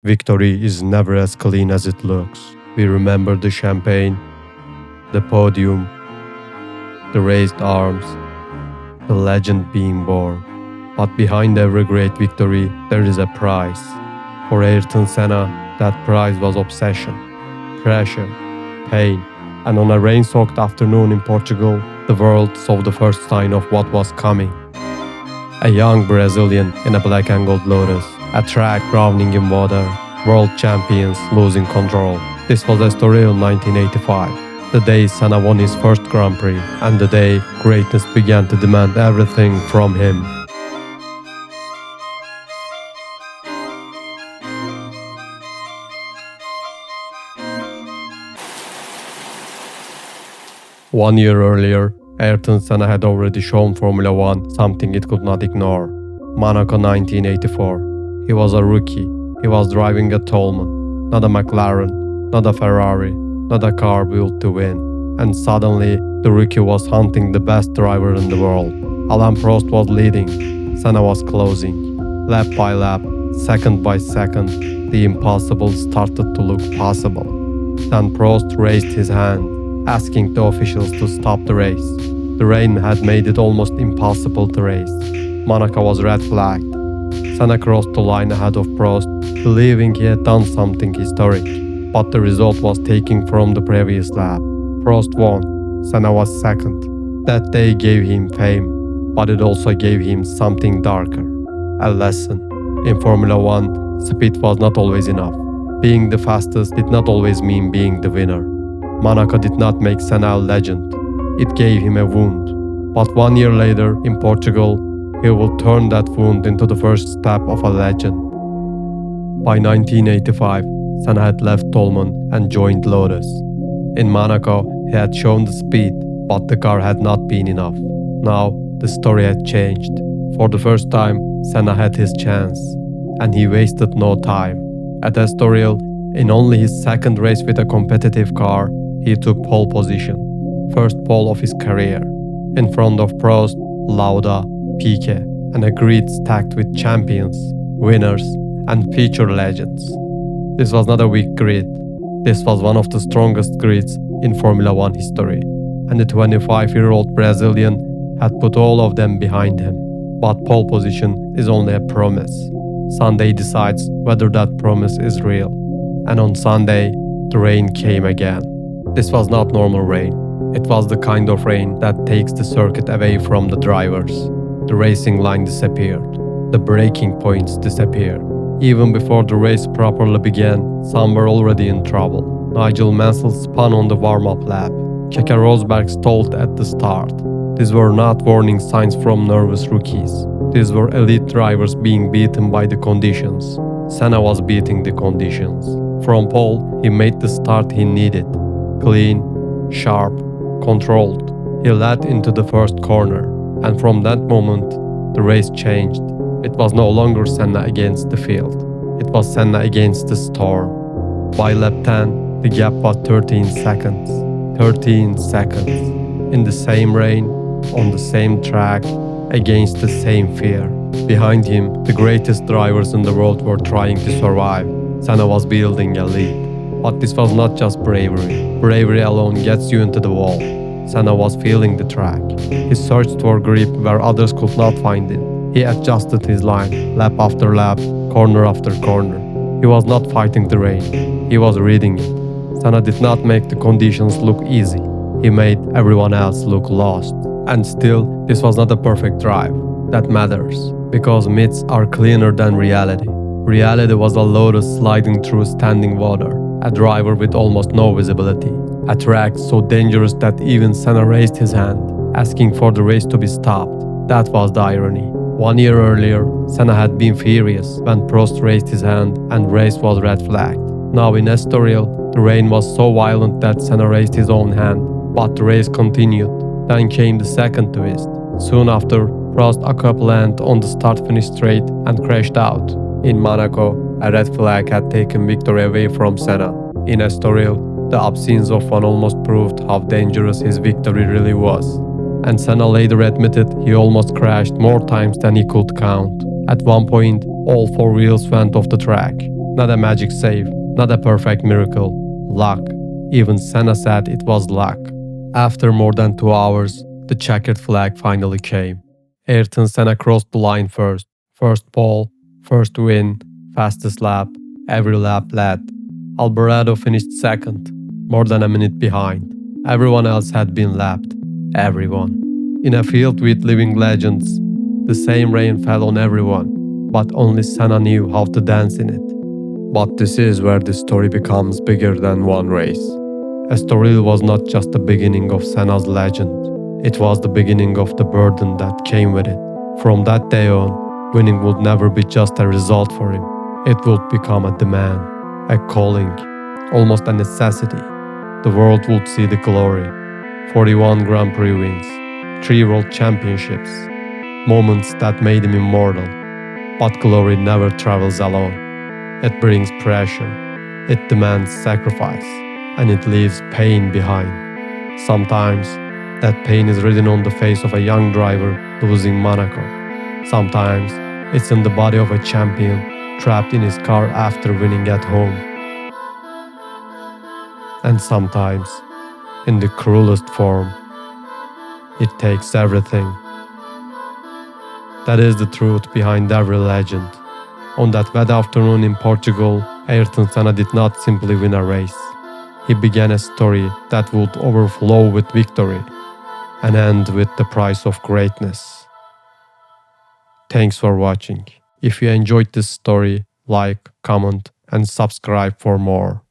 Victory is never as clean as it looks. We remember the champagne, the podium, the raised arms, the legend being born. But behind every great victory, there is a price. For Ayrton Senna, that price was obsession, pressure, pain. And on a rain-soaked afternoon in Portugal, the world saw the first sign of what was coming. A young Brazilian in a black and gold Lotus, a track drowning in water, world champions losing control. This was Estoril 1985, the day Senna won his first Grand Prix, and the day greatness began to demand everything from him. One year earlier, Ayrton Senna had already shown Formula One something it could not ignore. Monaco 1984. He was a rookie. He was driving a Tolman, not a McLaren, not a Ferrari, not a car built to win. And suddenly, the rookie was hunting the best driver in the world. Alain Prost was leading. Senna was closing. Lap by lap, second by second, the impossible started to look possible. Then Prost raised his hand, asking the officials to stop the race. The rain had made it almost impossible to race. Monaco was red flagged. Senna crossed the line ahead of Prost, believing he had done something historic. But the result was taken from the previous lap. Prost won. Senna was second. That day gave him fame, but it also gave him something darker. A lesson. In Formula One, speed was not always enough. Being the fastest did not always mean being the winner. Monaco did not make Senna a legend. It gave him a wound. But 1 year later, in Portugal, he will turn that wound into the first step of a legend. By 1985, Senna had left Tolman and joined Lotus. In Monaco, he had shown the speed, but the car had not been enough. Now, the story had changed. For the first time, Senna had his chance, and he wasted no time. At Estoril, in only his second race with a competitive car, he took pole position, first pole of his career, in front of Prost, Lauda, Piquet, and a grid stacked with champions, winners, and future legends. This was not a weak grid. This was one of the strongest grids in Formula One history, and the 25-year-old Brazilian had put all of them behind him. But pole position is only a promise. Sunday decides whether that promise is real. And on Sunday, the rain came again. This was not normal rain. It was the kind of rain that takes the circuit away from the drivers. The racing line disappeared. The braking points disappeared. Even before the race properly began, some were already in trouble. Nigel Mansell spun on the warm-up lap. Checkered stalled at the start. These were not warning signs from nervous rookies. These were elite drivers being beaten by the conditions. Senna was beating the conditions. From pole, he made the start he needed. Clean, sharp, controlled. He led into the first corner, and from that moment, the race changed. It was no longer Senna against the field. It was Senna against the storm. By lap 10, the gap was 13 seconds. 13 seconds. In the same rain, on the same track, against the same fear. Behind him, the greatest drivers in the world were trying to survive. Senna was building a lead. But this was not just bravery. Bravery alone gets you into the wall. Senna was feeling the track. He searched for grip where others could not find it. He adjusted his line, lap after lap, corner after corner. He was not fighting the rain. He was reading it. Senna did not make the conditions look easy. He made everyone else look lost. And still, this was not a perfect drive. That matters, because myths are cleaner than reality. Reality was a Lotus sliding through standing water, a driver with almost no visibility, a track so dangerous that even Senna raised his hand, asking for the race to be stopped. That was the irony. 1 year earlier, Senna had been furious when Prost raised his hand and race was red flagged. Now in Estoril, the rain was so violent that Senna raised his own hand, but the race continued. Then came the second twist. Soon after, Prost aquaplaned on the start-finish straight and crashed out. In Monaco, a red flag had taken victory away from Senna. In Estoril, the upscenes of one almost proved how dangerous his victory really was. And Senna later admitted he almost crashed more times than he could count. At one point, all four wheels went off the track. Not a magic save, not a perfect miracle. Luck. Even Senna said it was luck. After more than 2 hours, the checkered flag finally came. Ayrton Senna crossed the line first. First pole, first win, fastest lap, every lap led. Alvarado finished second, more than a minute behind. Everyone else had been lapped. Everyone. In a field with living legends, the same rain fell on everyone, but only Senna knew how to dance in it. But this is where the story becomes bigger than one race. Estoril was not just the beginning of Senna's legend, it was the beginning of the burden that came with it. From that day on, winning would never be just a result for him. It would become a demand, a calling, almost a necessity. The world would see the glory. 41 Grand Prix wins, 3 World Championships, moments that made him immortal. But glory never travels alone. It brings pressure, it demands sacrifice, and it leaves pain behind. Sometimes, that pain is written on the face of a young driver losing Monaco. Sometimes, it's in the body of a champion trapped in his car after winning at home. And sometimes, in the cruelest form, it takes everything. That is the truth behind every legend. On that wet afternoon in Portugal, Ayrton Senna did not simply win a race. He began a story that would overflow with victory and end with the price of greatness. Thanks for watching. If you enjoyed this story, like, comment, and subscribe for more.